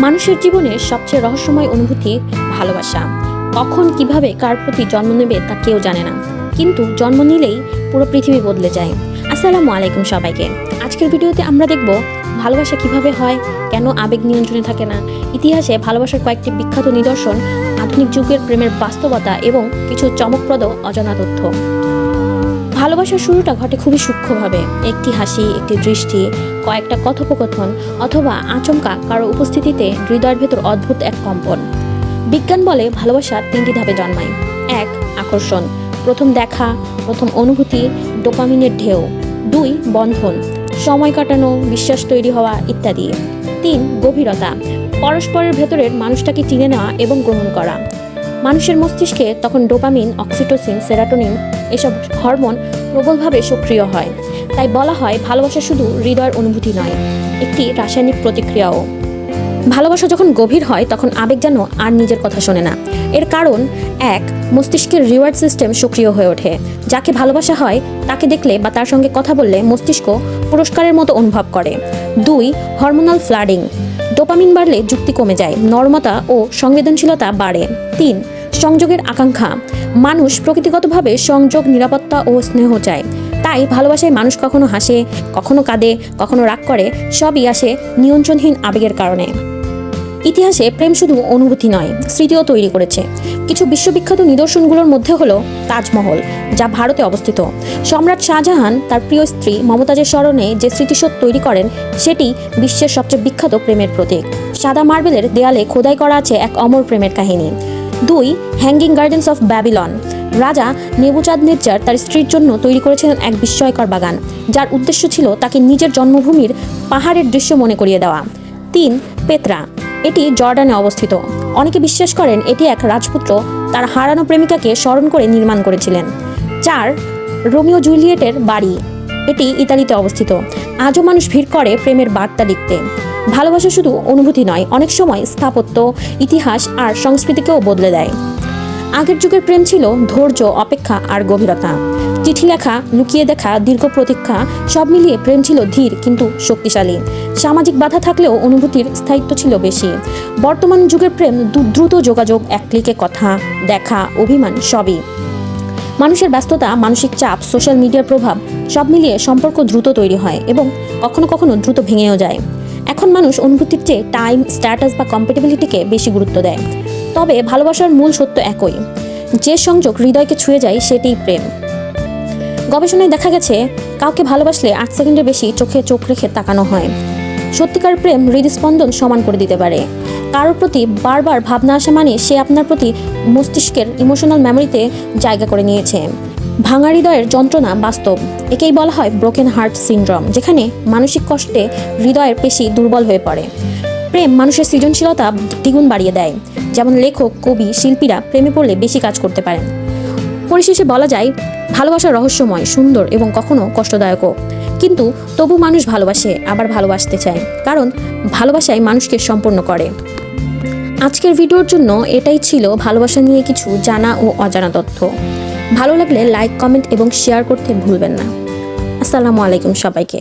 মানুষের জীবনের সবচেয়ে রহস্যময় অনুভূতি ভালোবাসা। কখন কিভাবে কার প্রতি জন্ম নেবে তা কেউ জানে না, কিন্তু জন্ম নিলেই পুরো পৃথিবী বদলে যায়। আসসালামু আলাইকুম সবাইকে। আজকের ভিডিওতে আমরা দেখব ভালোবাসা কিভাবে হয়, কেন আবেগ নিয়ন্ত্রণে থাকে না, ইতিহাসে ভালোবাসার কয়েকটি বিখ্যাত নিদর্শন, আধুনিক যুগের প্রেমের বাস্তবতা এবং কিছু চমকপ্রদ অজানা তথ্য। ভালোবাসার শুরুটা ঘটে খুবই সূক্ষ্মভাবে। একটি হাসি, একটি দৃষ্টি, কয়েকটা কথোপকথন অথবা আচমকা কারো উপস্থিতিতে হৃদয়ের ভেতর অদ্ভুত এক কম্পন। বিজ্ঞান বলে ভালোবাসা 3টি ধাপে জন্মায়। 1. আকর্ষণ, প্রথম দেখা, প্রথম অনুভূতি, ডোপামিনের ঢেউ। 2. বন্ধন, সময় কাটানো, বিশ্বাস তৈরি হওয়া ইত্যাদি। 3. গভীরতা, পরস্পরের ভেতরের মানুষটাকে চিনে নেওয়া এবং গ্রহণ করা। মানুষের মস্তিষ্কে তখন ডোপামিন, অক্সিটোসিন, সেরাটোনিন এসব হরমোন প্রবলভাবে সক্রিয় হয়। তাই বলা হয় ভালোবাসা শুধু হৃদয়ের অনুভূতি নয়, একটি রাসায়নিক প্রতিক্রিয়াও। ভালোবাসা যখন গভীর হয় তখন আবেগ যেন আর নিজের কথা শোনে না। এর কারণ 1. মস্তিষ্কের রিওয়ার্ড সিস্টেম সক্রিয় হয়ে ওঠে। যাকে ভালোবাসা হয় তাকে দেখলে বা তার সঙ্গে কথা বললে মস্তিষ্ক পুরস্কারের মতো অনুভব করে। 2. হরমোনাল ফ্লাডিং, ডোপামিন বাড়লে যুক্তি কমে যায়, নরমতা ও সংবেদনশীলতা বাড়ে। 3. সংযোগের আকাঙ্ক্ষা, মানুষ প্রকৃতিগতভাবে সংযোগ, নিরাপত্তা ও স্নেহ চায়। তাই ভালোবাসায় মানুষ কখনো হাসে, কখনো কাঁদে, কখনো রাগ করে, সবই আসে নিয়ন্ত্রণহীন আবেগের কারণে। ইতিহাসে প্রেম শুধু অনুভূতি নয়, স্মৃতিও তৈরি করেছে। কিছু বিশ্ববিখ্যাত নিদর্শনগুলোর মধ্যে হলো তাজমহল, যা ভারতে অবস্থিত। সম্রাট শাহজাহান তার প্রিয় স্ত্রী মমতাজের স্মরণে যে স্মৃতিসৌধ তৈরি করেন সেটি বিশ্বের সবচেয়ে বিখ্যাত প্রেমের প্রতীক। সাদা মার্বেলের দেয়ালে খোদাই করা আছে এক অমর প্রেমের কাহিনী। 2. হ্যাঙ্গিং গার্ডেন্স অফ ব্যাবিলন, রাজা নেবুচাঁদনেচ্চার তার স্ত্রীর জন্য তৈরি করেছিলেন এক বিস্ময়কর বাগান, যার উদ্দেশ্য ছিল তাকে নিজের জন্মভূমির পাহাড়ের দৃশ্য মনে করিয়ে দেওয়া। 3. পেত্রা, এটি জর্ডানে অবস্থিত। অনেকে বিশ্বাস করেন এটি এক রাজপুত্র তার হারানো প্রেমিকাকে স্মরণ করে নির্মাণ করেছিলেন। 4. রোমিও জুলিয়েটের বাড়ি, এটি ইতালিতে অবস্থিত। আজও মানুষ ভিড় করে প্রেমের বার্তা লিখতে। ভালোবাসা শুধু অনুভূতি নয়, অনেক সময় স্থাপত্য, ইতিহাস আর সংস্কৃতিকেও বদলে দেয়। আগের যুগের প্রেম ছিল ধৈর্য, অপেক্ষা আর গভীরতা। চিঠি লেখা, লুকিয়ে দেখা, দীর্ঘ প্রতীক্ষা, সব মিলিয়ে প্রেম ছিল ধীর কিন্তু শক্তিশালী। সামাজিক বাধা থাকলেও অনুভূতির স্থায়িত্ব ছিল বেশি। বর্তমান যুগের প্রেম দ্রুত যোগাযোগ, এক ক্লিকে কথা, দেখা, অভিমান সবই। মানুষের ব্যস্ততা, মানসিক চাপ, সোশ্যাল মিডিয়ার প্রভাব সব মিলিয়ে সম্পর্ক দ্রুত তৈরি হয় এবং কখনো কখনো দ্রুত ভেঙেও যায়। এখন মানুষ অনুভূতির চেয়ে টাইম, স্ট্যাটাস বা কম্প্যাটিবিলিটিকে বেশি গুরুত্ব দেয়। তবে ভালোবাসার মূল সত্য একই, যে সংযোগ হৃদয়কে ছুঁয়ে যায় সেটিই প্রেম। গবেষণায় দেখা গেছে কাউকে ভালোবাসলে 8 সেকেন্ডের বেশি চোখে চোখ রেখে তাকানো হয়। সত্যিকার প্রেম হৃদস্পন্দন সমান করে দিতে পারে। কারোর প্রতি বারবার ভাবনা আসা মানে সে আপনার প্রতি মস্তিষ্কের ইমোশনাল মেমোরিতে জায়গা করে নিয়েছে। ভাঙা হৃদয়ের যন্ত্রণা বাস্তব, একেই বলা হয় ব্রোকেন হার্ট সিনড্রোম, যেখানে মানসিক কষ্টে হৃদয়ের পেশি দুর্বল হয়ে পড়ে। প্রেম মানুষের সৃজনশীলতা দ্বিগুণ বাড়িয়ে দেয়। যেমন লেখক, কবি, শিল্পীরা প্রেমে পড়লে বেশি কাজ করতে পারেন। পরিশেষে বলা যায় ভালোবাসা রহস্যময়, সুন্দর এবং কখনো কষ্টদায়কও, কিন্তু তবু মানুষ ভালোবাসে, আবার ভালোবাসতে চায়, কারণ ভালোবাসাই মানুষকে সম্পূর্ণ করে। আজকের ভিডিওর জন্য এটাই ছিল ভালোবাসা নিয়ে কিছু জানা ও অজানা তথ্য। ভালো লাগলে লাইক, কমেন্ট এবং শেয়ার করতে ভুলবেন না। আসসালামু আলাইকুম সবাইকে।